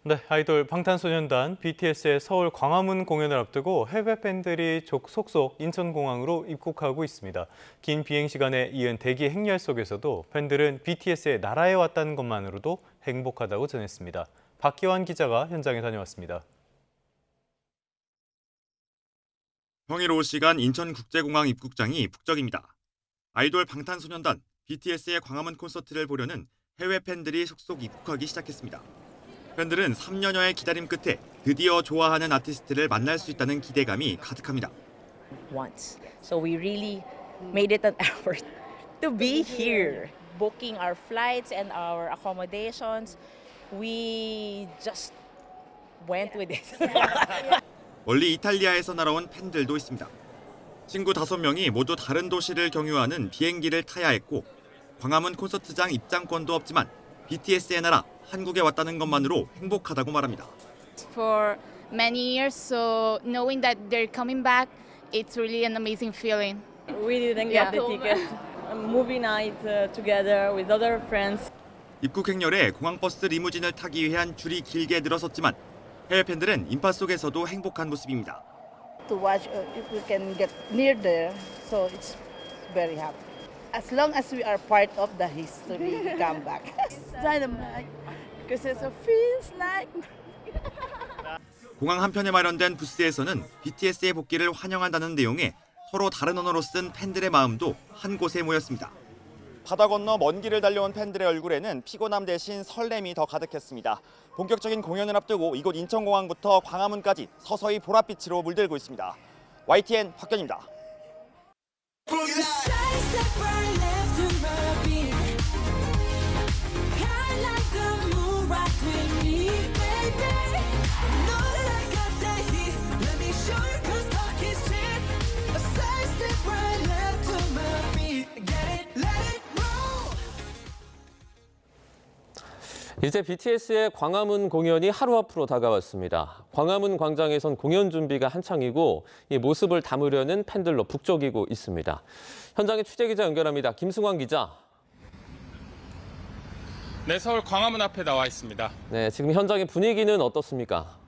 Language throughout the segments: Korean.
네, 아이돌 방탄소년단 BTS의 서울 광화문 공연을 앞두고 해외 팬들이 속속 인천공항으로 입국하고 있습니다. 긴 비행 시간에 이은 대기 행렬 속에서도 팬들은 BTS의 나라에 왔다는 것만으로도 행복하다고 전했습니다. 박기환 기자가 현장에 다녀왔습니다. 평일 오후 시간 인천국제공항 입국장이 북적입니다. 아이돌 방탄소년단 BTS의 광화문 콘서트를 보려는 해외 팬들이 속속 입국하기 시작했습니다. 팬들은 3년여의 기다림 끝에 드디어 좋아하는 아티스트를 만날 수 있다는 기대감이 가득합니다. Once. So we really made it an effort to be here. Booking our flights and our accommodations, we just went with it. 멀리 이탈리아에서 날아온 팬들도 있습니다. 친구 5명이 모두 다른 도시를 경유하는 비행기를 타야 했고 광화문 콘서트장 입장권도 없지만 BTS의 나라 한국에 왔다는 것만으로 행복하다고 말합니다. For many years, so knowing that they're coming back, it's really an amazing feeling. We didn't get the ticket. A movie night together with other friends. 입국 행렬에 공항버스 리무진을 타기 위한 줄이 길게 늘어섰지만 해외 팬들은 인파 속에서도 행복한 모습입니다. To watch if we can get near there, so it's very happy. As long as we are part of the history, we come back. It's dynamite because it feels like. 공항 한편에 마련된 부스에서는 BTS의 복귀를 환영한다는 내용에 서로 다른 언어로 쓴 팬들의 마음도 한 곳에 모였습니다. 바다 건너 먼 길을 달려온 팬들의 얼굴에는 피곤함 대신 설렘이 더 가득했습니다. 본격적인 공연을 앞두고 이곳 인천공항부터 광화문까지 서서히 보랏빛으로 물들고 있습니다. YTN 박견입니다. 이제 BTS의 광화문 공연이 하루 앞으로 다가왔습니다. 광화문 광장에선 공연 준비가 한창이고 이 모습을 담으려는 팬들로 북적이고 있습니다. 현장에 취재기자 연결합니다. 김승환 기자. 네, 서울 광화문 앞에 나와 있습니다. 네, 지금 현장의 분위기는 어떻습니까?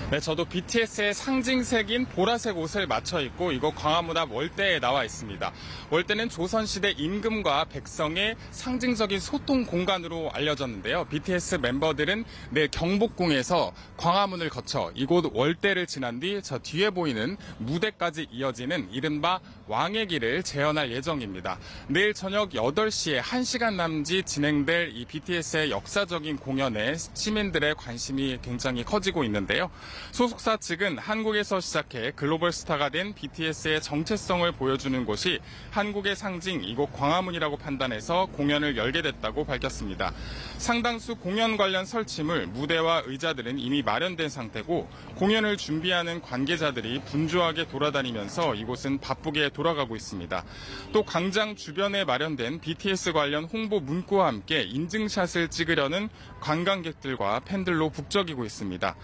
네, 저도 BTS의 상징색인 보라색 옷을 맞춰 입고 이곳 광화문 앞 월대에 나와 있습니다. 월대는 조선시대 임금과 백성의 상징적인 소통 공간으로 알려졌는데요. BTS 멤버들은 내일 경복궁에서 광화문을 거쳐 이곳 월대를 지난 뒤 저 뒤에 보이는 무대까지 이어지는 이른바 왕의 길을 재현할 예정입니다. 내일 저녁 8시에 1시간 남짓 진행될 이 BTS의 역사적인 공연에 시민들의 관심이 굉장히 커지고 있는데요. 소속사 측은 한국에서 시작해 글로벌 스타가 된 BTS의 정체성을 보여주는 곳이 한국의 상징 이곳 광화문이라고 판단해서 공연을 열게 됐다고 밝혔습니다. 상당수 공연 관련 설치물, 무대와 의자들은 이미 마련된 상태고 공연을 준비하는 관계자들이 분주하게 돌아다니면서 이곳은 바쁘게 돌아가고 있습니다. 또 광장 주변에 마련된 BTS 관련 홍보 문구와 함께 인증샷을 찍으려는 관광객들과 팬들로 북적이고 있습니다.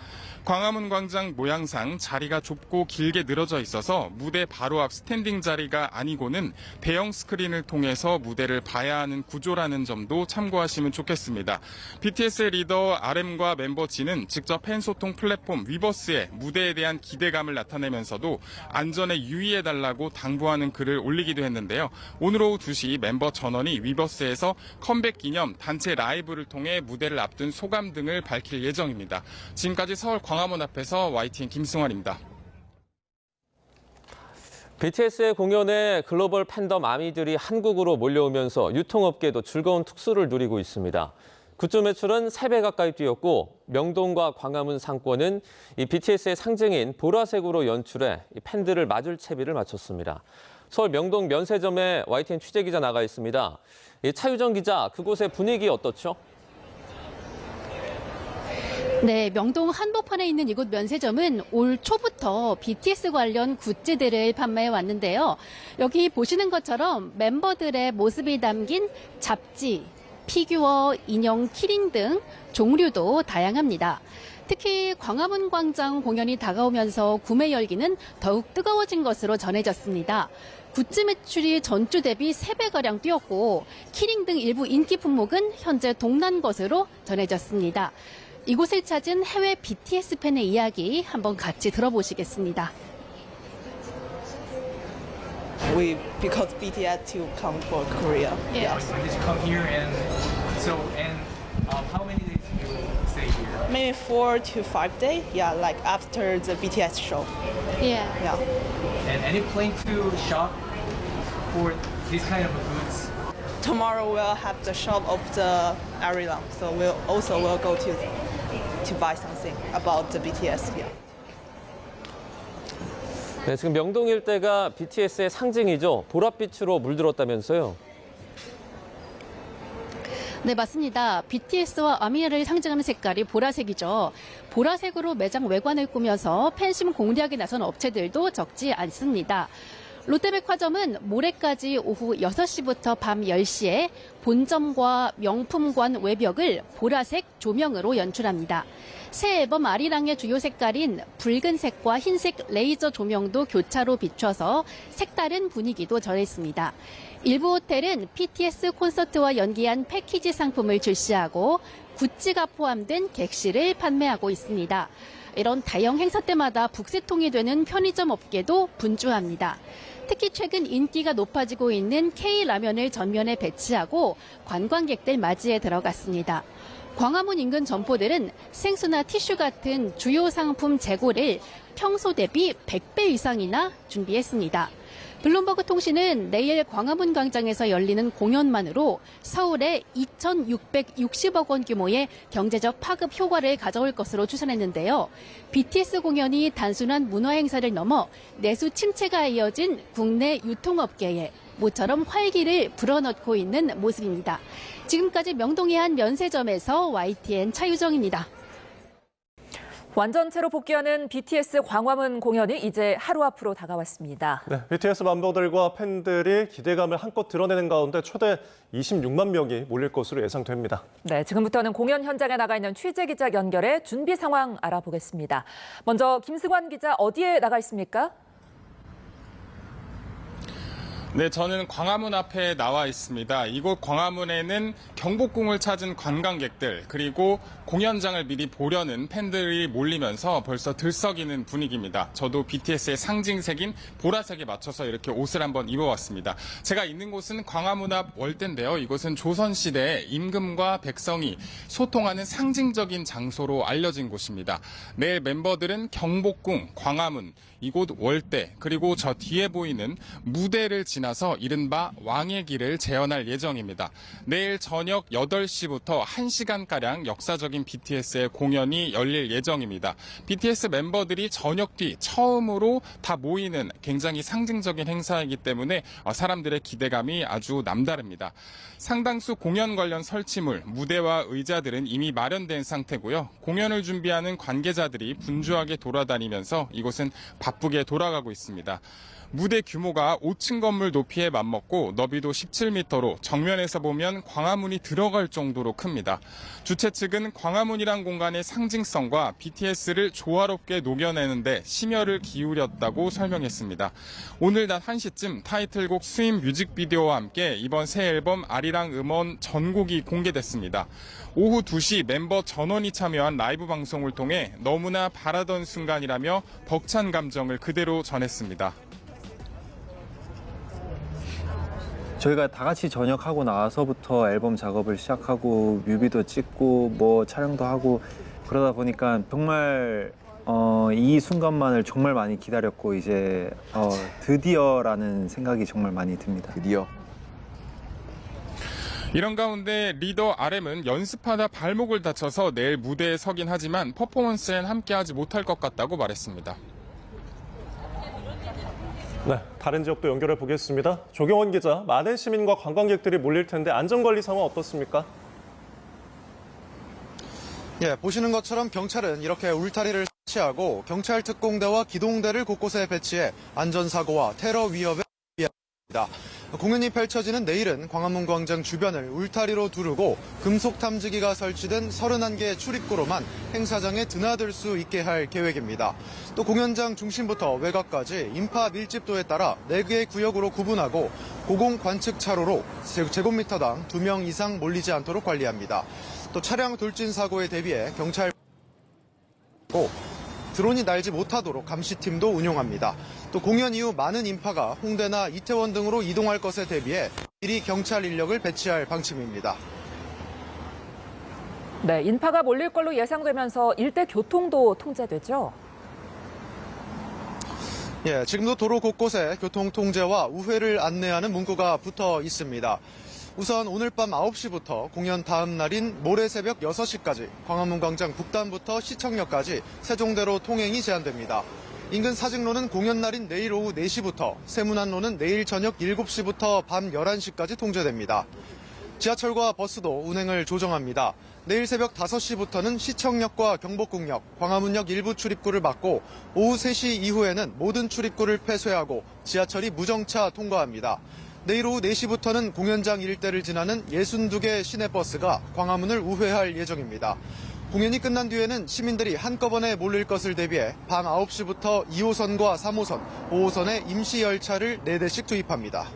광화문 광장 모양상 자리가 좁고 길게 늘어져 있어서 무대 바로 앞 스탠딩 자리가 아니고는 대형 스크린을 통해서 무대를 봐야 하는 구조라는 점도 참고하시면 좋겠습니다. BTS의 리더 RM과 멤버 G는 직접 팬소통 플랫폼 위버스에 무대에 대한 기대감을 나타내면서도 안전에 유의해달라고 당부하는 글을 올리기도 했는데요. 오늘 오후 2시 멤버 전원이 위버스에서 컴백 기념 단체 라이브를 통해 무대를 앞둔 소감 등을 밝힐 예정입니다. 지금까지 서울 광화문 앞에서 YTN 김승환입니다. BTS의 공연에 글로벌 팬덤 아미들이 한국으로 몰려오면서 유통업계도 즐거운 특수를 누리고 있습니다. 굿즈 매출은 3배 가까이 뛰었고 명동과 광화문 상권은 이 BTS의 상징인 보라색으로 연출해 팬들을 맞을 채비를 마쳤습니다. 서울 명동 면세점에 YTN 취재기자 나가 있습니다. 차유정 기자, 그곳의 분위기 어떻죠? 네, 명동 한복판에 있는 이곳 면세점은 올 초부터 BTS 관련 굿즈들을 판매해 왔는데요. 여기 보시는 것처럼 멤버들의 모습이 담긴 잡지, 피규어, 인형, 키링 등 종류도 다양합니다. 특히 광화문 광장 공연이 다가오면서 구매 열기는 더욱 뜨거워진 것으로 전해졌습니다. 굿즈 매출이 전주 대비 3배가량 뛰었고 키링 등 일부 인기 품목은 현재 동난 것으로 전해졌습니다. 이곳을 찾은 해외 BTS 팬의 이야기 한번 같이 들어보시겠습니다. Because BTS to come for Korea. Yeah. Did you come here how many days did you stay here? Maybe 4 to 5 days. Yeah, like after the BTS show. Yeah. Yeah. And any plan to shop for these kind of goods? Tomorrow we'll have the shop of the Ariram, so we'll go to buy something about the BTS. Yeah. 네, 지금 명동 일대가 BTS의 상징이죠. 보랏빛으로 물들었다면서요. 네, 맞습니다. BTS와 아미를 상징하는 색깔이 보라색이죠. 보라색으로 매장 외관을 꾸며서 팬심 공략에 나선 업체들도 적지 않습니다. 롯데백화점은 모레까지 오후 6시부터 밤 10시에 본점과 명품관 외벽을 보라색 조명으로 연출합니다. 새 앨범 아리랑의 주요 색깔인 붉은색과 흰색 레이저 조명도 교차로 비춰서 색다른 분위기도 전했습니다. 일부 호텔은 BTS 콘서트와 연계한 패키지 상품을 출시하고 굿즈가 포함된 객실을 판매하고 있습니다. 이런 대형 행사 때마다 북새통이 되는 편의점 업계도 분주합니다. 특히 최근 인기가 높아지고 있는 K라면을 전면에 배치하고 관광객들 맞이해 들어갔습니다. 광화문 인근 점포들은 생수나 티슈 같은 주요 상품 재고를 평소 대비 100배 이상이나 준비했습니다. 블룸버그 통신은 내일 광화문 광장에서 열리는 공연만으로 서울에 2,660억 원 규모의 경제적 파급 효과를 가져올 것으로 추산했는데요. BTS 공연이 단순한 문화 행사를 넘어 내수 침체가 이어진 국내 유통업계에 모처럼 활기를 불어넣고 있는 모습입니다. 지금까지 명동의 한 면세점에서 YTN 차유정입니다. 완전체로 복귀하는 BTS 광화문 공연이 이제 하루 앞으로 다가왔습니다. 네, BTS 멤버들과 팬들이 기대감을 한껏 드러내는 가운데 최대 26만 명이 몰릴 것으로 예상됩니다. 네, 지금부터는 공연 현장에 나가 있는 취재 기자 연결해 준비 상황 알아보겠습니다. 먼저 김승환 기자 어디에 나가 있습니까? 네, 저는 광화문 앞에 나와 있습니다. 이곳 광화문에는 경복궁을 찾은 관광객들 그리고 공연장을 미리 보려는 팬들이 몰리면서 벌써 들썩이는 분위기입니다. 저도 BTS의 상징색인 보라색에 맞춰서 이렇게 옷을 한번 입어봤습니다. 제가 있는 곳은 광화문 앞 월대인데요. 이곳은 조선시대 임금과 백성이 소통하는 상징적인 장소로 알려진 곳입니다. 내일 멤버들은 경복궁, 광화문, 이곳 월대 그리고 저 뒤에 보이는 무대를 지나서 이른바 왕의 길을 재현할 예정입니다. 내일 저녁 8시부터 1시간가량 역사적인 BTS의 공연이 열릴 예정입니다. BTS 멤버들이 저녁 뒤 처음으로 다 모이는 굉장히 상징적인 행사이기 때문에 사람들의 기대감이 아주 남다릅니다. 상당수 공연 관련 설치물, 무대와 의자들은 이미 마련된 상태고요. 공연을 준비하는 관계자들이 분주하게 돌아다니면서 이곳은 바쁘게 돌아가고 있습니다. 무대 규모가 5층 건물 높이에 맞먹고 너비도 17m로 정면에서 보면 광화문이 들어갈 정도로 큽니다. 주최 측은 광화문이란 공간의 상징성과 BTS를 조화롭게 녹여내는데 심혈을 기울였다고 설명했습니다. 오늘 낮 1시쯤 타이틀곡 스윙 뮤직비디오와 함께 이번 새 앨범 아리랑 음원 전곡이 공개됐습니다. 오후 2시 멤버 전원이 참여한 라이브 방송을 통해 너무나 바라던 순간이라며 벅찬 감정을 그대로 전했습니다. 저희가 다 같이 전역하고 나서부터 앨범 작업을 시작하고 뮤비도 찍고 뭐 촬영도 하고 그러다 보니까 정말 이 순간만을 정말 많이 기다렸고 이제 드디어라는 생각이 정말 많이 듭니다. 드디어. 이런 가운데 리더 RM은 연습하다 발목을 다쳐서 내일 무대에 서긴 하지만 퍼포먼스엔 함께하지 못할 것 같다고 말했습니다. 네, 다른 지역도 연결해 보겠습니다. 조경원 기자, 많은 시민과 관광객들이 몰릴 텐데 안전관리 상황 어떻습니까? 예, 보시는 것처럼 경찰은 이렇게 울타리를 설치하고 경찰 특공대와 기동대를 곳곳에 배치해 안전사고와 테러 위협에 대비합니다. 공연이 펼쳐지는 내일은 광화문 광장 주변을 울타리로 두르고 금속 탐지기가 설치된 31개 출입구로만 행사장에 드나들 수 있게 할 계획입니다. 또 공연장 중심부터 외곽까지 인파 밀집도에 따라 4개의 구역으로 구분하고 고공 관측 차로로 제곱미터당 2명 이상 몰리지 않도록 관리합니다. 또 차량 돌진 사고에 대비해 경찰 드론이 날지 못하도록 감시팀도 운용합니다. 또 공연 이후 많은 인파가 홍대나 이태원 등으로 이동할 것에 대비해 미리 경찰 인력을 배치할 방침입니다. 네, 인파가 몰릴 걸로 예상되면서 일대 교통도 통제되죠. 예, 지금도 도로 곳곳에 교통 통제와 우회를 안내하는 문구가 붙어 있습니다. 우선 오늘 밤 9시부터 공연 다음 날인 모레 새벽 6시까지 광화문 광장 북단부터 시청역까지 세종대로 통행이 제한됩니다. 인근 사직로는 공연 날인 내일 오후 4시부터, 세문안로는 내일 저녁 7시부터 밤 11시까지 통제됩니다. 지하철과 버스도 운행을 조정합니다. 내일 새벽 5시부터는 시청역과 경복궁역, 광화문역 일부 출입구를 막고 오후 3시 이후에는 모든 출입구를 폐쇄하고 지하철이 무정차 통과합니다. 내일 오후 4시부터는 공연장 일대를 지나는 62개 시내버스가 광화문을 우회할 예정입니다. 공연이 끝난 뒤에는 시민들이 한꺼번에 몰릴 것을 대비해 밤 9시부터 2호선과 3호선, 5호선에 임시 열차를 4대씩 투입합니다.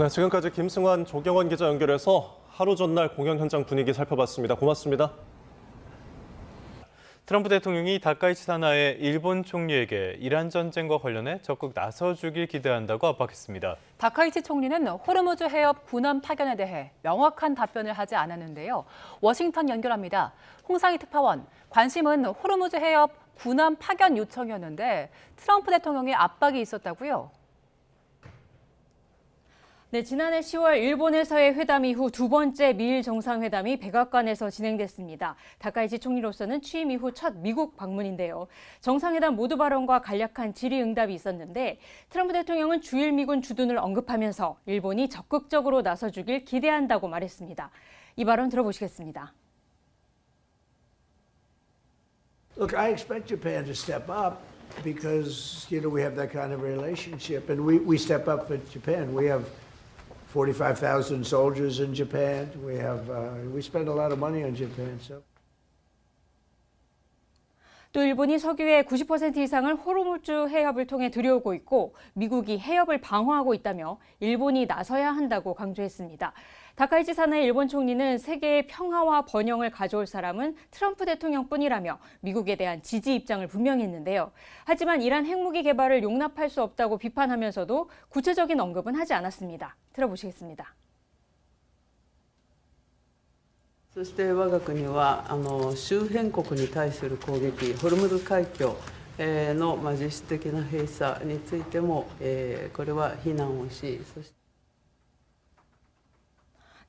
네, 지금까지 김승환, 조경원 기자 연결해서 하루 전날 공연 현장 분위기 살펴봤습니다. 고맙습니다. 트럼프 대통령이 다카이치 사나의 일본 총리에게 이란 전쟁과 관련해 적극 나서주길 기대한다고 압박했습니다. 다카이치 총리는 호르무즈 해협 군함 파견에 대해 명확한 답변을 하지 않았는데요. 워싱턴 연결합니다. 홍상희 특파원, 관심은 호르무즈 해협 군함 파견 요청이었는데 트럼프 대통령의 압박이 있었다고요? 네, 지난해 10월 일본에서의 회담 이후 두 번째 미일 정상회담이 백악관에서 진행됐습니다. 다카이치 총리로서는 취임 이후 첫 미국 방문인데요. 정상회담 모두 발언과 간략한 질의응답이 있었는데 트럼프 대통령은 주일 미군 주둔을 언급하면서 일본이 적극적으로 나서주길 기대한다고 말했습니다. 이 발언 들어보시겠습니다. Look, I expect Japan to step up because, we have that kind of relationship, and we step up for Japan. We have 45,000 soldiers in Japan. We spend a lot of money on Japan. So. 또 일본이 석유의 90% 이상을 호르무즈 해협을 통해 들여오고 있고 미국이 해협을 방어하고 있다며 일본이 나서야 한다고 강조했습니다. 다카이치 사나의 일본 총리는 세계의 평화와 번영을 가져올 사람은 트럼프 대통령뿐이라며 미국에 대한 지지 입장을 분명히 했는데요. 하지만 이란 핵무기 개발을 용납할 수 없다고 비판하면서도 구체적인 언급은 하지 않았습니다. 들어보시겠습니다. そして我が国は周辺国に対する攻撃、ホルムズ海峡の実質的な閉鎖についてもこれは非難をし、そして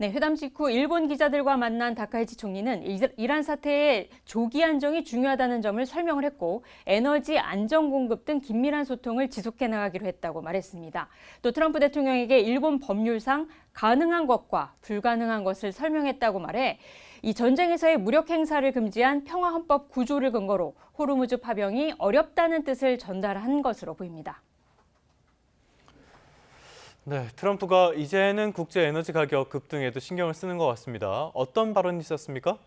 네, 회담 직후 일본 기자들과 만난 다카이치 총리는 이란 사태의 조기 안정이 중요하다는 점을 설명을 했고 에너지 안정 공급 등 긴밀한 소통을 지속해 나가기로 했다고 말했습니다. 또 트럼프 대통령에게 일본 법률상 가능한 것과 불가능한 것을 설명했다고 말해 이 전쟁에서의 무력 행사를 금지한 평화헌법 구조를 근거로 호르무즈 파병이 어렵다는 뜻을 전달한 것으로 보입니다. 네, 트럼프가 이제는 국제 에너지 가격 급등에도 신경을 쓰는 것 같습니다. 어떤 발언이 있었습니까?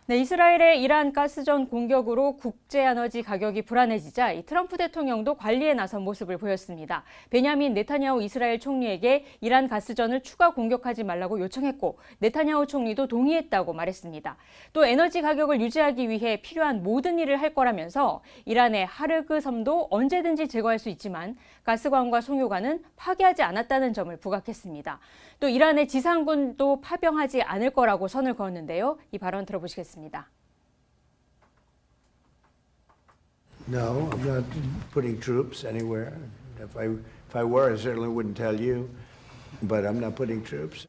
네, 이스라엘의 이란 가스전 공격으로 국제 에너지 가격이 불안해지자 이 트럼프 대통령도 관리에 나선 모습을 보였습니다. 베냐민 네타냐후 이스라엘 총리에게 이란 가스전을 추가 공격하지 말라고 요청했고 네타냐후 총리도 동의했다고 말했습니다. 또 에너지 가격을 유지하기 위해 필요한 모든 일을 할 거라면서 이란의 하르그 섬도 언제든지 제거할 수 있지만 가스관과 송유관은 파괴하지 않았다는 점을 부각했습니다. 또 이란의 지상군도 파병하지 않을 거라고 선을 그었는데요. 이 발언 들어보시겠습니다. No, I'm not putting troops anywhere. If I were, I certainly wouldn't tell you, but I'm not putting troops.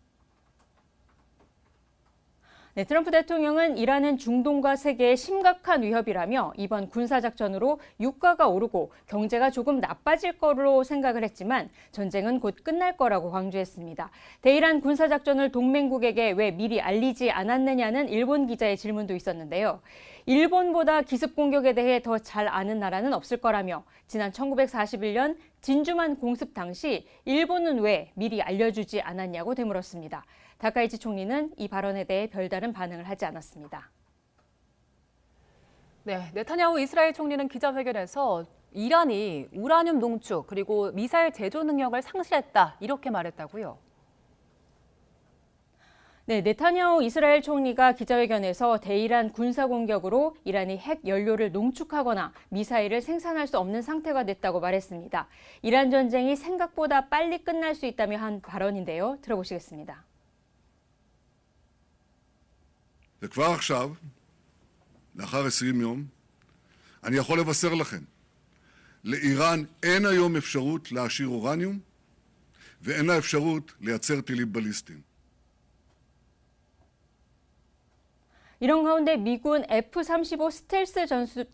네, 트럼프 대통령은 이란은 중동과 세계의 심각한 위협이라며 이번 군사작전으로 유가가 오르고 경제가 조금 나빠질 거로 생각을 했지만 전쟁은 곧 끝날 거라고 강조했습니다. 대이란 군사작전을 동맹국에게 왜 미리 알리지 않았느냐는 일본 기자의 질문도 있었는데요. 일본보다 기습 공격에 대해 더 잘 아는 나라는 없을 거라며 지난 1941년 진주만 공습 당시 일본은 왜 미리 알려주지 않았냐고 되물었습니다. 다카이치 총리는 이 발언에 대해 별다른 반응을 하지 않았습니다. 네, 네타냐후 이스라엘 총리는 기자회견에서 이란이 우라늄 농축 그리고 미사일 제조 능력을 상실했다 이렇게 말했다고요. 네, 네타냐후 이스라엘 총리가 기자회견에서 대이란 군사 공격으로 이란이 핵 연료를 농축하거나 미사일을 생산할 수 없는 상태가 됐다고 말했습니다. 이란 전쟁이 생각보다 빨리 끝날 수 있다며 한 발언인데요. 들어보시겠습니다. וכבר עכשיו, לאחר 20 יום, אני יכול לבשר לכם, לאיראן אין היום אפשרות להעשיר אורניום, ואין לה אפשרות לייצר טילים בליסטיים. 이런 가운데 미군 F-35 스텔스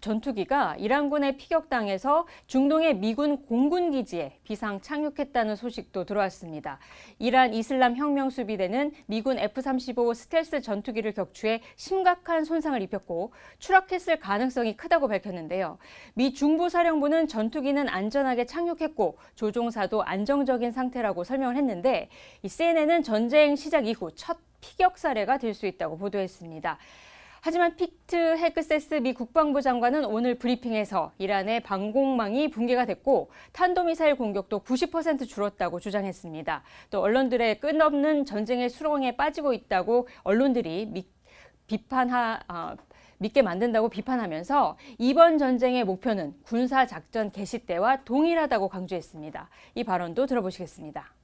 전투기가 이란군에 피격당해서 중동의 미군 공군기지에 비상 착륙했다는 소식도 들어왔습니다. 이란 이슬람 혁명수비대는 미군 F-35 스텔스 전투기를 격추해 심각한 손상을 입혔고 추락했을 가능성이 크다고 밝혔는데요. 미 중부사령부는 전투기는 안전하게 착륙했고 조종사도 안정적인 상태라고 설명을 했는데 이 CNN은 전쟁 시작 이후 첫 피격 사례가 될 수 있다고 보도했습니다. 하지만 피트 헤그세스 미 국방부 장관은 오늘 브리핑에서 이란의 방공망이 붕괴가 됐고 탄도미사일 공격도 90% 줄었다고 주장했습니다. 또 언론들의 끝없는 전쟁의 수렁에 빠지고 있다고 언론들이 믿게 만든다고 비판하면서 이번 전쟁의 목표는 군사작전 개시 때와 동일하다고 강조했습니다. 이 발언도 들어보시겠습니다.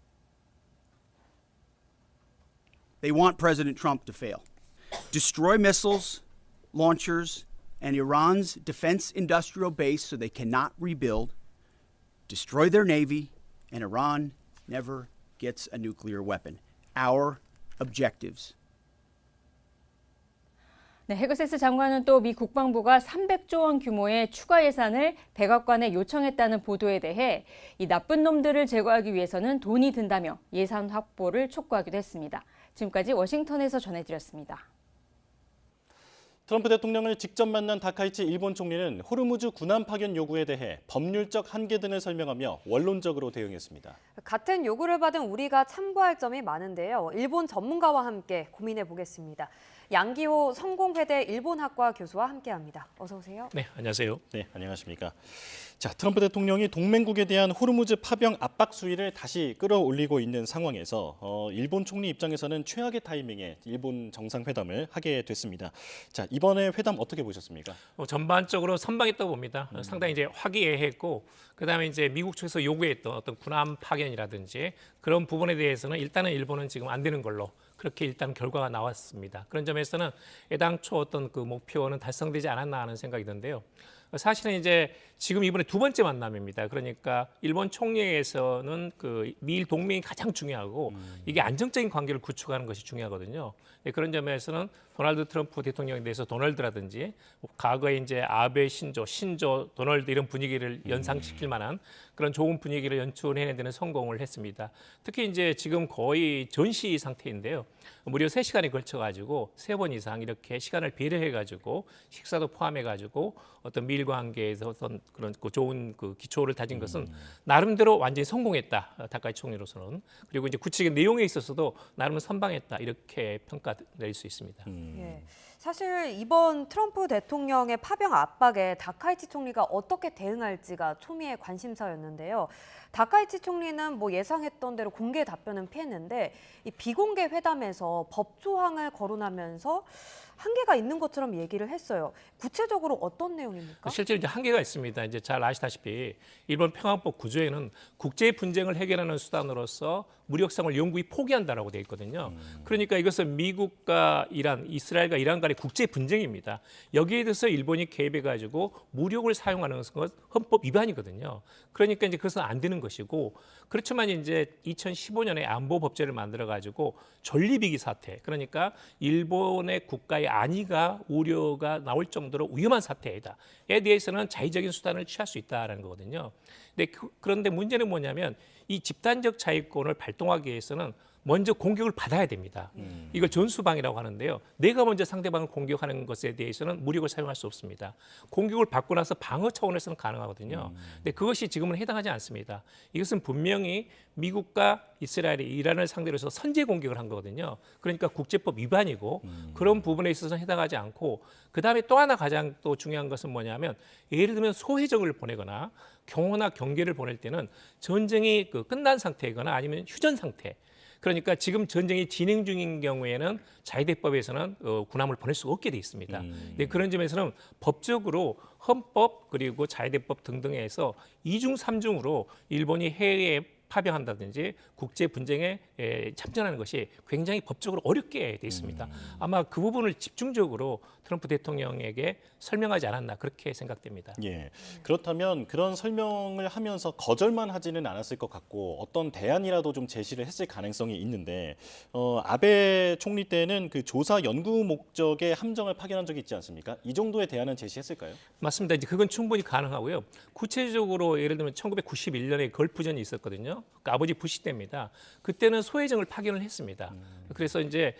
They want President Trump to fail. Destroy missiles, launchers, and Iran's defense industrial base so they cannot rebuild. Destroy their navy, and Iran never gets a nuclear weapon. Our objectives. 네, 헤그세스 장관은 또 미 국방부가 300조 원 규모의 추가 예산을 백악관에 요청했다는 보도에 대해 이 나쁜 놈들을 제거하기 위해서는 돈이 든다며 예산 확보를 촉구하기도 했습니다. 지금까지 워싱턴에서 전해드렸습니다. 트럼프 대통령을 직접 만난 다카이치 일본 총리는 호르무즈 군함 파견 요구에 대해 법률적 한계 등을 설명하며 원론적으로 대응했습니다. 같은 요구를 받은 우리가 참고할 점이 많은데요. 일본 전문가와 함께 고민해 보겠습니다. 양기호 성공회대 일본학과 교수와 함께합니다. 어서 오세요. 네, 안녕하세요. 네, 안녕하십니까. 자, 트럼프 대통령이 동맹국에 대한 호르무즈 파병 압박 수위를 다시 끌어올리고 있는 상황에서 일본 총리 입장에서는 최악의 타이밍에 일본 정상회담을 하게 됐습니다. 자, 이번에 회담 어떻게 보셨습니까? 전반적으로 선방했다고 봅니다. 상당히 이제 화기애애했고 그다음에 이제 미국 측에서 요구했던 어떤 군함 파견이라든지 그런 부분에 대해서는 일단은 일본은 지금 안 되는 걸로 그렇게 일단 결과가 나왔습니다. 그런 점에서는 애당초 어떤 그 목표는 달성되지 않았나 하는 생각이 드는데요. 사실은 이제 지금 이번에 두 번째 만남입니다. 그러니까 일본 총리에서는 그 미일 동맹이 가장 중요하고 이게 안정적인 관계를 구축하는 것이 중요하거든요. 그런 점에서는 도널드 트럼프 대통령에 대해서 도널드라든지 과거에 이제 아베 신조 도널드 이런 분위기를 연상시킬 만한 그런 좋은 분위기를 연출해내는 데는 성공을 했습니다. 특히 이제 지금 거의 전시 상태인데요. 무려 3시간에 걸쳐가지고 3번 이상 이렇게 시간을 배려해가지고 식사도 포함해가지고 어떤 미일 관계에서 어떤 그런 좋은 그 기초를 다진 것은 나름대로 완전히 성공했다. 다카이치 총리로서는. 그리고 이제 구체적인 내용에 있어서도 나름 선방했다. 이렇게 평가낼 수 있습니다. 예. 사실 이번 트럼프 대통령의 파병 압박에 다카이치 총리가 어떻게 대응할지가 초미의 관심사였는데요. 다카이치 총리는 뭐 예상했던 대로 공개 답변은 피했는데 이 비공개 회담에서 법 조항을 거론하면서 한계가 있는 것처럼 얘기를 했어요. 구체적으로 어떤 내용입니까? 실제로 이제 한계가 있습니다. 이제 잘 아시다시피 일본 평화법 구조에는 국제 분쟁을 해결하는 수단으로서 무력성을 영구히 포기한다라고 되어 있거든요. 그러니까 이것은 미국과 이란, 이스라엘과 이란 간의 국제 분쟁입니다. 여기에 대해서 일본이 개입해가지고 무력을 사용하는 것 헌법 위반이거든요. 그러니까 이제 그것은 안 되는 것이고, 그렇지만 이제 2015년에 안보 법제를 만들어가지고 전리비기 사태, 그러니까 일본의 국가의 안위가 우려가 나올 정도로 위험한 사태이다에 대해서는 자의적인 수단을 취할 수 있다라는 거거든요. 그런데 문제는 뭐냐면 이 집단적 자위권을 발동하기 위해서는 먼저 공격을 받아야 됩니다. 이걸 전수방이라고 하는데요. 내가 먼저 상대방을 공격하는 것에 대해서는 무력을 사용할 수 없습니다. 공격을 받고 나서 방어 차원에서는 가능하거든요. 근데 그것이 지금은 해당하지 않습니다. 이것은 분명히 미국과 이스라엘이 이란을 상대로 해서 선제 공격을 한 거거든요. 그러니까 국제법 위반이고 그런 부분에 있어서는 해당하지 않고, 그다음에 또 하나 가장 또 중요한 것은 뭐냐면, 예를 들면 소회적을 보내거나 경호나 경계를 보낼 때는 전쟁이 끝난 상태이거나 아니면 휴전 상태, 그러니까 지금 전쟁이 진행 중인 경우에는 자위대법에서는 군함을 보낼 수가 없게 돼 있습니다. 네, 그런 점에서는 법적으로 헌법 그리고 자위대법 등등에서 2중 3중으로 일본이 해외에 파병한다든지 국제 분쟁에 참전하는 것이 굉장히 법적으로 어렵게 돼 있습니다. 아마 그 부분을 집중적으로 트럼프 대통령에게 설명하지 않았나 그렇게 생각됩니다. 예. 그렇다면 그런 설명을 하면서 거절만 하지는 않았을 것 같고 어떤 대안이라도 좀 제시를 했을 가능성이 있는데, 아베 총리 때는 그 조사 연구 목적의 함정을 파견한 적이 있지 않습니까? 이 정도의 대안은 제시했을까요? 맞습니다. 이제 그건 충분히 가능하고요. 구체적으로 예를 들면 1991년에 걸프전이 있었거든요. 그러니까 아버지 부시 때입니다. 그때는 소회정을 파견을 했습니다. 그래서 이제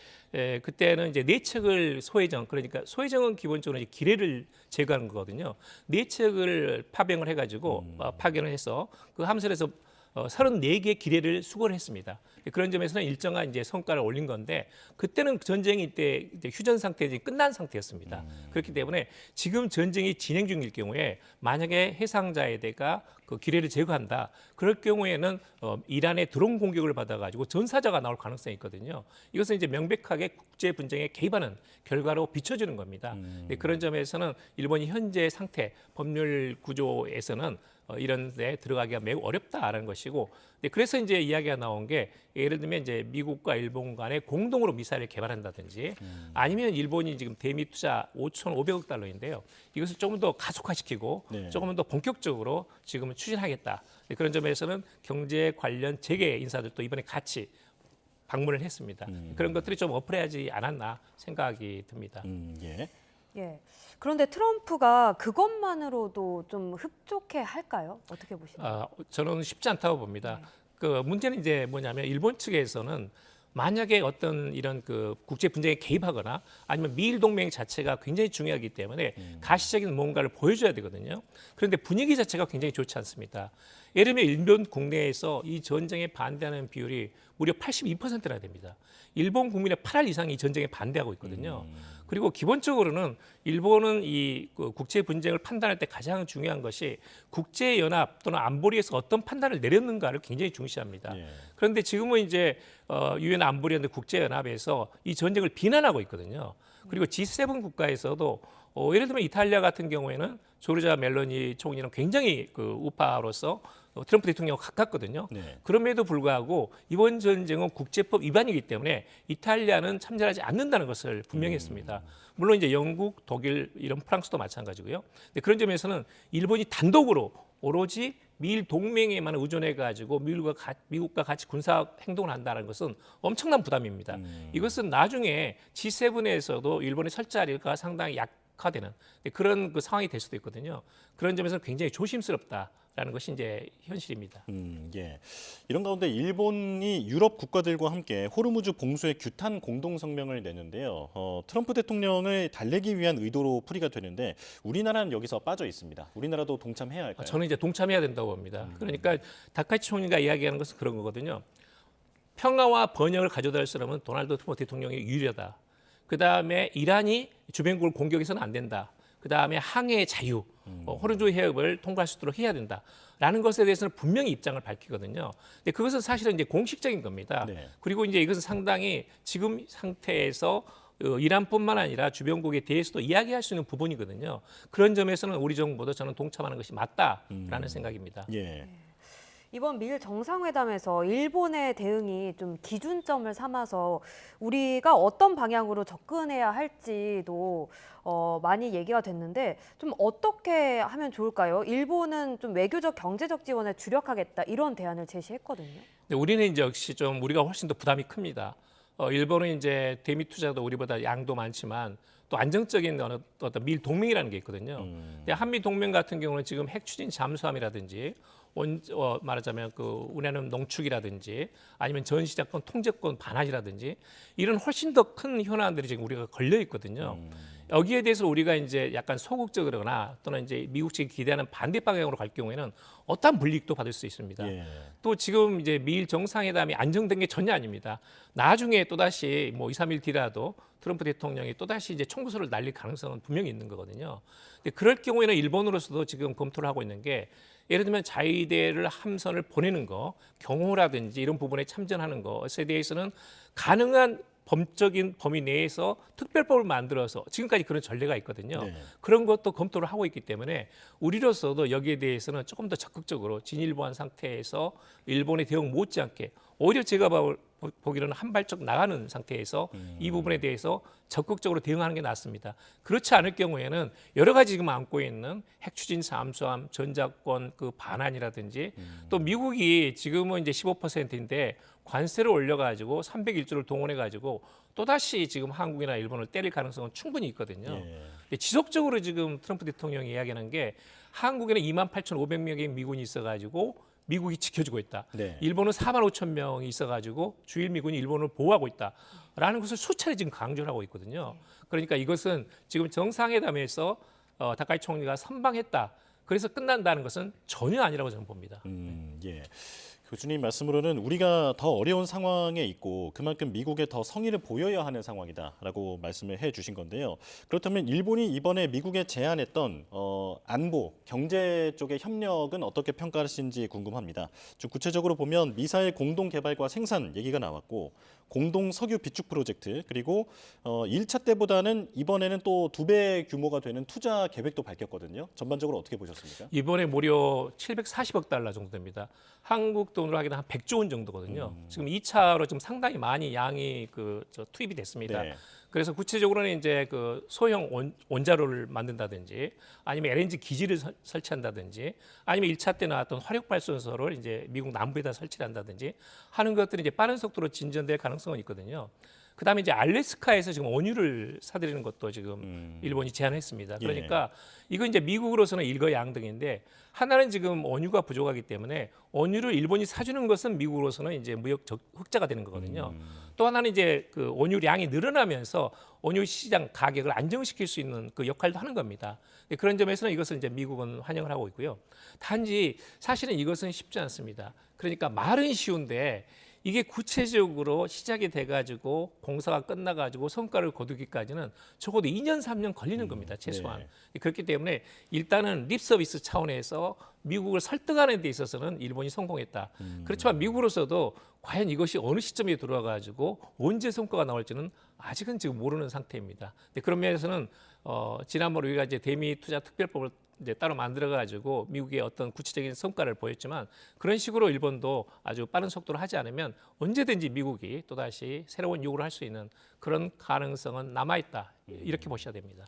그때는 이제 내척을 소회정, 그러니까 소회정은 기본적으로 이제 기뢰를 제거하는 거거든요. 내척을 파병을 해가지고 파견을 해서 그 함선에서 34개의 기뢰를 수거를 했습니다. 그런 점에서는 일정한 이제 성과를 올린 건데, 그때는 전쟁이 이제 휴전 상태지 끝난 상태였습니다. 그렇기 때문에 지금 전쟁이 진행 중일 경우에 만약에 해상자에다가 그 기뢰를 제거한다, 그럴 경우에는 이란의 드론 공격을 받아가지고 전사자가 나올 가능성이 있거든요. 이것은 이제 명백하게 국제 분쟁에 개입하는 결과로 비춰지는 겁니다. 그런 점에서는 일본이 현재 상태, 법률 구조에서는 이런 데 들어가기가 매우 어렵다라는 것이고, 그래서 이제 이야기가 나온 게, 예를 들면 이제 미국과 일본 간에 공동으로 미사일을 개발한다든지, 아니면 일본이 지금 대미 투자 5,500억 달러인데요. 이것을 조금 더 가속화시키고 조금 더 본격적으로 지금은 추진하겠다. 그런 점에서는 경제 관련 재계 인사들도 이번에 같이 방문을 했습니다. 그런 것들이 좀 어플해야지 않았나 생각이 듭니다. 예. 예. 그런데 트럼프가 그것만으로도 좀 흡족해 할까요? 어떻게 보시나요? 저는 쉽지 않다고 봅니다. 그 문제는 이제 뭐냐면, 일본 측에서는 만약에 어떤 이런 그 국제 분쟁에 개입하거나 아니면 미일 동맹 자체가 굉장히 중요하기 때문에 가시적인 뭔가를 보여줘야 되거든요. 그런데 분위기 자체가 굉장히 좋지 않습니다. 예를 들면 일본 국내에서 이 전쟁에 반대하는 비율이 무려 82%나 됩니다. 일본 국민의 8할 이상이 이 전쟁에 반대하고 있거든요. 그리고 기본적으로는 일본은 이 국제 분쟁을 판단할 때 가장 중요한 것이 국제연합 또는 안보리에서 어떤 판단을 내렸는가를 굉장히 중시합니다. 그런데 지금은 이제 유엔 안보리연대 국제연합에서 이 전쟁을 비난하고 있거든요. 그리고 G7 국가에서도 예를 들면 이탈리아 같은 경우에는 조르자 멜로니 총리는 굉장히 그 우파로서 트럼프 대통령과 가깝거든요. 그럼에도 불구하고 이번 전쟁은 국제법 위반이기 때문에 이탈리아는 참전하지 않는다는 것을 분명히 했습니다. 물론 이제 영국, 독일, 이런 프랑스도 마찬가지고요. 근데 그런 점에서는 일본이 단독으로 오로지 미일 동맹에만 의존해가지고 미국과 같이 군사 행동을 한다는 것은 엄청난 부담입니다. 이것은 나중에 G7에서도 일본의 설 자리가 상당히 약화되는 그런 그 상황이 될 수도 있거든요. 그런 점에서 굉장히 조심스럽다라는 것이 이제 현실입니다. 예. 이런 가운데 일본이 유럽 국가들과 함께 호르무즈 봉쇄 규탄 공동 성명을 내는데요. 트럼프 대통령을 달래기 위한 의도로 풀이가 되는데, 우리나라는 여기서 빠져 있습니다. 우리나라도 동참해야 할까요? 저는 이제 동참해야 된다고 봅니다. 그러니까 다카이치 총리가 이야기하는 것은 그런 거거든요. 평화와 번영을 가져다 줄 사람은 도널드 트럼프 대통령이 유일하다. 그다음에 이란이 주변국을 공격해서는 안 된다. 그다음에 항해의 자유, 호르무즈 해협을 통과할 수 있도록 해야 된다라는 것에 대해서는 분명히 입장을 밝히거든요. 근데 그것은 사실은 이제 공식적인 겁니다. 그리고 이제 이것은 상당히 지금 상태에서 이란뿐만 아니라 주변국에 대해서도 이야기할 수 있는 부분이거든요. 그런 점에서는 우리 정부도 저는 동참하는 것이 맞다라는 생각입니다. 예. 이번 미일 정상회담에서 일본의 대응이 좀 기준점을 삼아서 우리가 어떤 방향으로 접근해야 할지도 많이 얘기가 됐는데 좀 어떻게 하면 좋을까요? 일본은 좀 외교적 경제적 지원에 주력하겠다 이런 대안을 제시했거든요. 근데 우리는 이제 역시 좀 우리가 훨씬 더 부담이 큽니다. 일본은 이제 대미 투자도 우리보다 양도 많지만 또 안정적인 어떤 미일 동맹이라는 게 있거든요. 근데 한미 동맹 같은 경우는 지금 핵 추진 잠수함이라든지 말하자면 그 우라늄 농축이라든지 아니면 전시작권 통제권 반환이라든지 이런 훨씬 더 큰 현안들이 지금 우리가 걸려 있거든요. 여기에 대해서 우리가 이제 약간 소극적이거나 또는 이제 미국 측이 기대하는 반대 방향으로 갈 경우에는 어떠한 불이익도 받을 수 있습니다. 또 지금 이제 미일 정상회담이 안정된 게 전혀 아닙니다. 나중에 또다시 뭐 2, 3일 뒤라도 트럼프 대통령이 또다시 이제 총구설을 날릴 가능성은 분명히 있는 거거든요. 근데 그럴 경우에는 일본으로서도 지금 검토를 하고 있는 게 예를 들면 자위대를 함선을 보내는 거, 경호라든지 이런 부분에 참전하는 것에 대해서는 가능한 범적인 범위 내에서 특별법을 만들어서 지금까지 그런 전례가 있거든요. 그런 것도 검토를 하고 있기 때문에 우리로서도 여기에 대해서는 조금 더 적극적으로 진일보한 상태에서 일본의 대응 못지않게 오히려 제가 보기로는 한 발짝 나가는 상태에서 이 부분에 대해서 적극적으로 대응하는 게 낫습니다. 그렇지 않을 경우에는 여러 가지 지금 안고 있는 핵 추진 잠수함, 전자권 그 반환이라든지 또 미국이 지금은 이제 15%인데 관세를 올려가지고 301조를 동원해가지고 또다시 지금 한국이나 일본을 때릴 가능성은 충분히 있거든요. 근데 지속적으로 지금 트럼프 대통령이 이야기하는 게 한국에는 28,500명의 미군이 있어가지고 미국이 지켜주고 있다. 일본은 45,000명이 있어가지고 주일 미군이 일본을 보호하고 있다라는 것을 수차례 지금 강조를 하고 있거든요. 그러니까 이것은 지금 정상회담에서 다카이 총리가 선방했다. 그래서 끝난다는 것은 전혀 아니라고 저는 봅니다. 예. 교수님 말씀으로는 우리가 더 어려운 상황에 있고 그만큼 미국에 더 성의를 보여야 하는 상황이다라고 말씀을 해주신 건데요. 그렇다면 일본이 이번에 미국에 제안했던 안보, 경제 쪽의 협력은 어떻게 평가하시는지 궁금합니다. 좀 구체적으로 보면 미사일 공동 개발과 생산 얘기가 나왔고 공동 석유 비축 프로젝트 그리고 1차 때보다는 이번에는 또 2배 규모가 되는 투자 계획도 밝혔거든요. 전반적으로 어떻게 보셨습니까? 이번에 무려 740억 달러 정도 됩니다. 한국 돈으로 하기는 한 100조 원 정도거든요. 지금 2차로 지금 상당히 많이 양이 투입이 됐습니다. 그래서 구체적으로는 이제 그 소형 원자로를 만든다든지 아니면 LNG 기지를 설치한다든지 아니면 1차 때 나왔던 화력 발전소를 이제 미국 남부에다 설치한다든지 하는 것들이 이제 빠른 속도로 진전될 가능성은 있거든요. 그다음에 이제 알래스카에서 지금 원유를 사들이는 것도 지금 일본이 제안했습니다. 그러니까 이건 이제 미국으로서는 일거양득인데 하나는 지금 원유가 부족하기 때문에 원유를 일본이 사주는 것은 미국으로서는 이제 무역 흑자가 되는 거거든요. 또 하나는 이제 그 원유량이 늘어나면서 원유 시장 가격을 안정시킬 수 있는 그 역할도 하는 겁니다. 그런 점에서는 이것을 이제 미국은 환영을 하고 있고요. 단지 사실은 이것은 쉽지 않습니다. 그러니까 말은 쉬운데 이게 구체적으로 시작이 돼가지고 공사가 끝나가지고 성과를 거두기까지는 적어도 2년, 3년 걸리는 겁니다. 최소한. 그렇기 때문에 일단은 립 서비스 차원에서 미국을 설득하는 데 있어서는 일본이 성공했다. 그렇지만 미국으로서도 과연 이것이 어느 시점에 들어와가지고 언제 성과가 나올지는 아직은 지금 모르는 상태입니다. 그런 면에서는 지난번에 우리가 이제 대미 투자 특별법을 이제 따로 만들어가지고 미국의 어떤 구체적인 성과를 보였지만 그런 식으로 일본도 아주 빠른 속도로 하지 않으면 언제든지 미국이 또다시 새로운 요구를 할 수 있는 그런 가능성은 남아있다. 이렇게 보셔야 됩니다.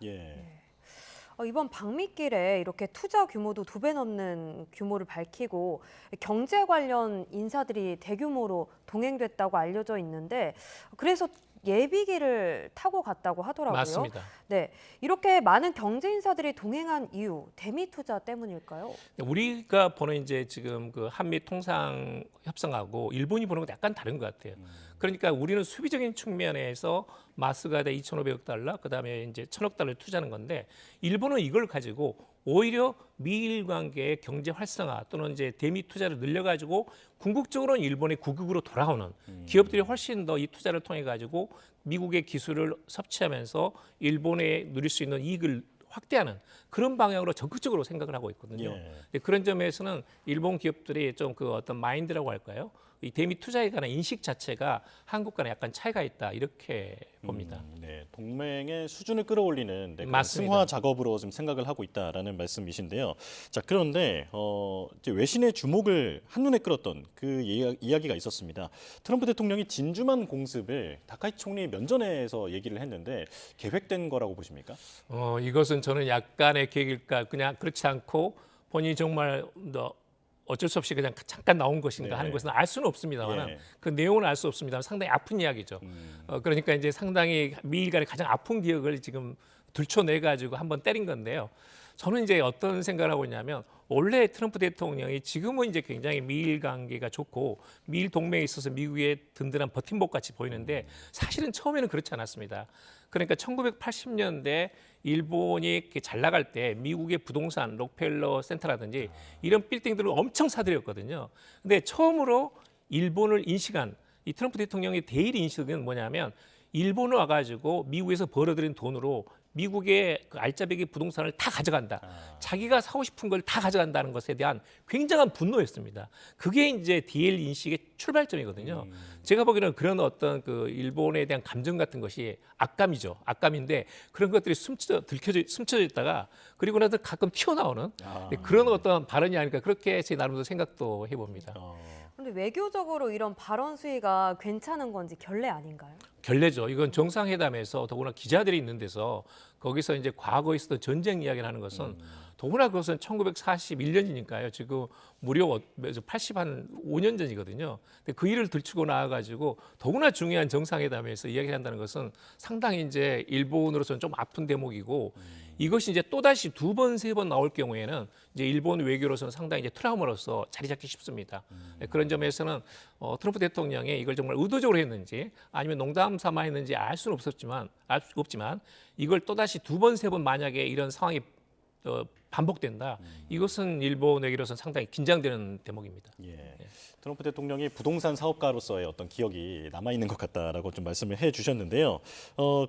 이번 방미길에 이렇게 투자 규모도 2배 넘는 규모를 밝히고 경제 관련 인사들이 대규모로 동행됐다고 알려져 있는데 그래서 예비기를 타고 갔다고 하더라고요. 맞습니다. 네, 이렇게 많은 경제 인사들이 동행한 이유 대미 투자 때문일까요? 우리가 보는 이제 지금 그 한미 통상 협상하고 일본이 보는 건 약간 다른 것 같아요. 그러니까 우리는 수비적인 측면에서 마스가드 2,500억 달러, 그다음에 이제 1,000억 달러를 투자하는 건데 일본은 이걸 가지고 오히려 미일 관계의 경제 활성화 또는 이제 대미 투자를 늘려가지고 궁극적으로는 일본의 국익으로 돌아오는 기업들이 훨씬 더 이 투자를 통해 가지고 미국의 기술을 섭취하면서 일본에 누릴 수 있는 이익을 확대하는 그런 방향으로 적극적으로 생각을 하고 있거든요. 그런 점에서는 일본 기업들이 좀 그 어떤 마인드라고 할까요? 이 대미 투자에 관한 인식 자체가 한국과는 약간 차이가 있다 이렇게 봅니다. 네, 동맹의 수준을 끌어올리는 그런 맞습니다. 승화 작업으로 지금 생각을 하고 있다라는 말씀이신데요. 자, 그런데 이제 외신의 주목을 한눈에 끌었던 그 이야기가 있었습니다. 트럼프 대통령이 진주만 공습을 다카이치 총리 면전에서 얘기를 했는데 계획된 거라고 보십니까? 이것은 저는 약간의 계획일까 그냥 그렇지 않고 본인이 정말 어쩔 수 없이 그냥 잠깐 나온 것인가 하는 것은 알 수는 없습니다만 그 내용은 알 수 없습니다만 상당히 아픈 이야기죠. 그러니까 이제 상당히 미일 간의 가장 아픈 기억을 지금 들춰내 가지고 한번 때린 건데요. 저는 이제 어떤 생각을 하고 있냐면 원래 트럼프 대통령이 지금은 이제 굉장히 미일 관계가 좋고 미일 동맹에 있어서 미국의 든든한 버팀목 같이 보이는데 사실은 처음에는 그렇지 않았습니다. 그러니까 1980년대 일본이 이렇게 잘 나갈 때 미국의 부동산 록펠러 센터라든지 이런 빌딩들을 엄청 사들였거든요. 근데 처음으로 일본을 인식한 이 트럼프 대통령의 대일 인식은 뭐냐면 일본을 와가지고 미국에서 벌어들인 돈으로 미국의 그 알짜배기 부동산을 다 가져간다. 자기가 사고 싶은 걸 다 가져간다는 것에 대한 굉장한 분노였습니다. 그게 이제 DL 인식의 출발점이거든요. 제가 보기에는 그런 어떤 그 일본에 대한 감정 같은 것이 악감이죠. 악감인데 그런 것들이 숨겨져 있다가 그리고 나서 가끔 튀어나오는 그런 어떤 발언이 아닐까 그렇게 제 나름대로 생각도 해봅니다. 그런데 외교적으로 이런 발언 수위가 괜찮은 건지 결례 아닌가요? 결례죠. 이건 정상회담에서 더구나 기자들이 있는 데서 거기서 이제 과거에 있었던 전쟁 이야기를 하는 것은 더구나 그것은 1941년이니까요. 지금 무려 85년 전이거든요. 근데 그 일을 들추고 나와가지고 더구나 중요한 정상회담에서 이야기를 한다는 것은 상당히 이제 일본으로서는 좀 아픈 대목이고 이것이 이제 또다시 2번, 3번 나올 경우에는 이제 일본 외교로서는 상당히 이제 트라우마로서 자리 잡기 쉽습니다. 그런 점에서는 트럼프 대통령이 이걸 정말 의도적으로 했는지 아니면 농담 삼아 했는지 알 수는 없지만 이걸 또다시 2번, 3번 만약에 이런 상황이 반복된다. 이것은 일본 외교로서는 상당히 긴장되는 대목입니다. 트럼프 대통령이 부동산 사업가로서의 어떤 기억이 남아있는 것 같다라고 좀 말씀을 해주셨는데요.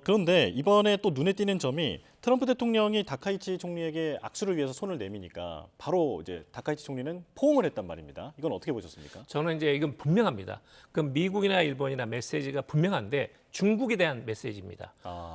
그런데 이번에 또 눈에 띄는 점이 트럼프 대통령이 다카이치 총리에게 악수를 위해서 손을 내미니까 바로 이제 다카이치 총리는 포옹을 했단 말입니다. 이건 어떻게 보셨습니까? 저는 이제 이건 분명합니다. 그 미국이나 일본이나 메시지가 분명한데 중국에 대한 메시지입니다.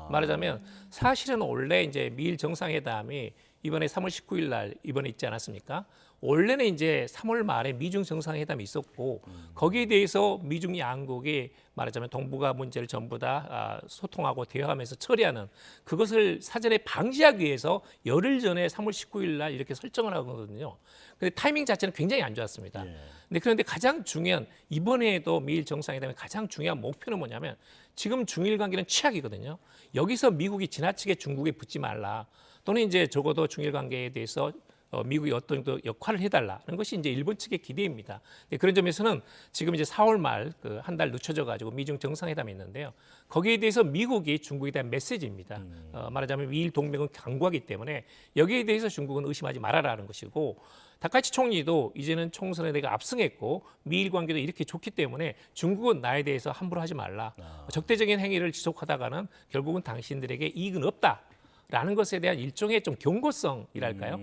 말하자면 사실은 원래 이제 미일 정상회담이 이번에 3월 19일 날 이번에 있지 않았습니까? 원래는 이제 3월 말에 미중 정상회담이 있었고 거기에 대해서 미중 양국이 말하자면 동북아 문제를 전부 다 소통하고 대화하면서 처리하는 그것을 사전에 방지하기 위해서 열흘 전에 3월 19일 날 이렇게 설정을 하거든요. 근데 타이밍 자체는 굉장히 안 좋았습니다. 그런데 가장 중요한 이번에도 미일 정상회담의 가장 중요한 목표는 뭐냐면 지금 중일 관계는 최악이거든요. 여기서 미국이 지나치게 중국에 붙지 말라. 또는 이제 적어도 중일 관계에 대해서 미국이 어떤 역할을 해달라는 것이 이제 일본 측의 기대입니다. 그런 점에서는 지금 이제 4월 말 그 한 달 늦춰져 가지고 미중 정상회담이 있는데요. 거기에 대해서 미국이 중국에 대한 메시지입니다. 말하자면 미일 동맹은 강구하기 때문에 여기에 대해서 중국은 의심하지 말아라는 것이고 다카이치 총리도 이제는 총선에 내가 압승했고 미일 관계도 이렇게 좋기 때문에 중국은 나에 대해서 함부로 하지 말라. 적대적인 행위를 지속하다가는 결국은 당신들에게 이익은 없다. 라는 것에 대한 일종의 좀 경고성이랄까요?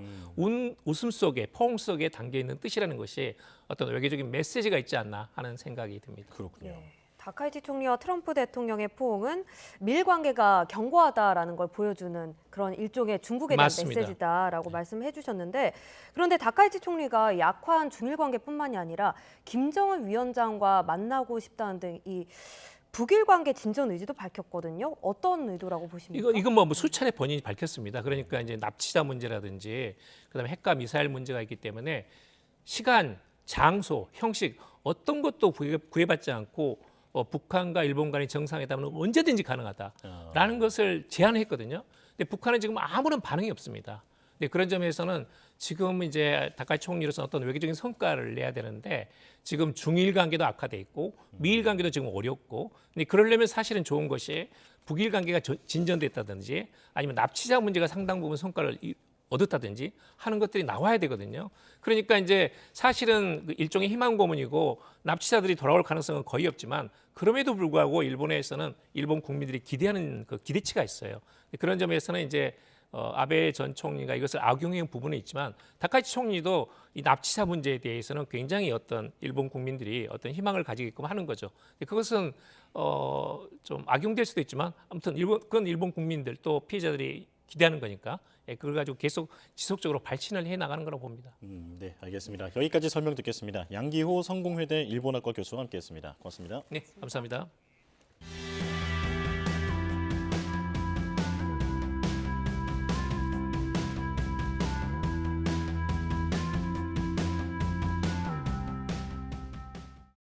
웃음 속에, 포옹 속에 담겨 있는 뜻이라는 것이 어떤 외교적인 메시지가 있지 않나 하는 생각이 듭니다. 그렇군요. 다카이치 총리와 트럼프 대통령의 포옹은 미일 관계가 견고하다라는 걸 보여주는 그런 일종의 중국에 대한 맞습니다. 메시지다라고 말씀해 주셨는데 그런데 다카이치 총리가 약화한 중일 관계뿐만이 아니라 김정은 위원장과 만나고 싶다는 등 이 북일 관계 진전 의지도 밝혔거든요. 어떤 의도라고 보십니까? 이건 뭐 수차례 본인이 밝혔습니다. 그러니까 이제 납치자 문제라든지 그다음에 핵과 미사일 문제가 있기 때문에 시간, 장소, 형식 어떤 것도 구애받지 않고 북한과 일본 간의 정상회담은 언제든지 가능하다라는 것을 제안했거든요. 근데 북한은 지금 아무런 반응이 없습니다. 근데 그런 점에서는 지금 이제 다카이치 총리로서 어떤 외교적인 성과를 내야 되는데 지금 중일 관계도 악화돼 있고 미일 관계도 지금 어렵고 근데 그러려면 사실은 좋은 것이 북일 관계가 진전됐다든지 아니면 납치자 문제가 상당 부분 성과를 얻었다든지 하는 것들이 나와야 되거든요. 그러니까 이제 사실은 일종의 희망 고문이고 납치자들이 돌아올 가능성은 거의 없지만 그럼에도 불구하고 일본에서는 일본 국민들이 기대하는 그 기대치가 있어요. 그런 점에서는 이제 아베 전 총리가 이것을 악용한 부분은 있지만 다카이치 총리도 이 납치사 문제에 대해서는 굉장히 어떤 일본 국민들이 어떤 희망을 가지게끔 하는 거죠. 그것은 좀 악용될 수도 있지만 아무튼 그건 일본 국민들 또 피해자들이 기대하는 거니까 그걸 가지고 계속 지속적으로 발신을 해 나가는 거라고 봅니다. 네, 알겠습니다. 여기까지 설명 듣겠습니다. 양기호 성공회대 일본학과 교수와 함께했습니다. 고맙습니다. 네, 감사합니다.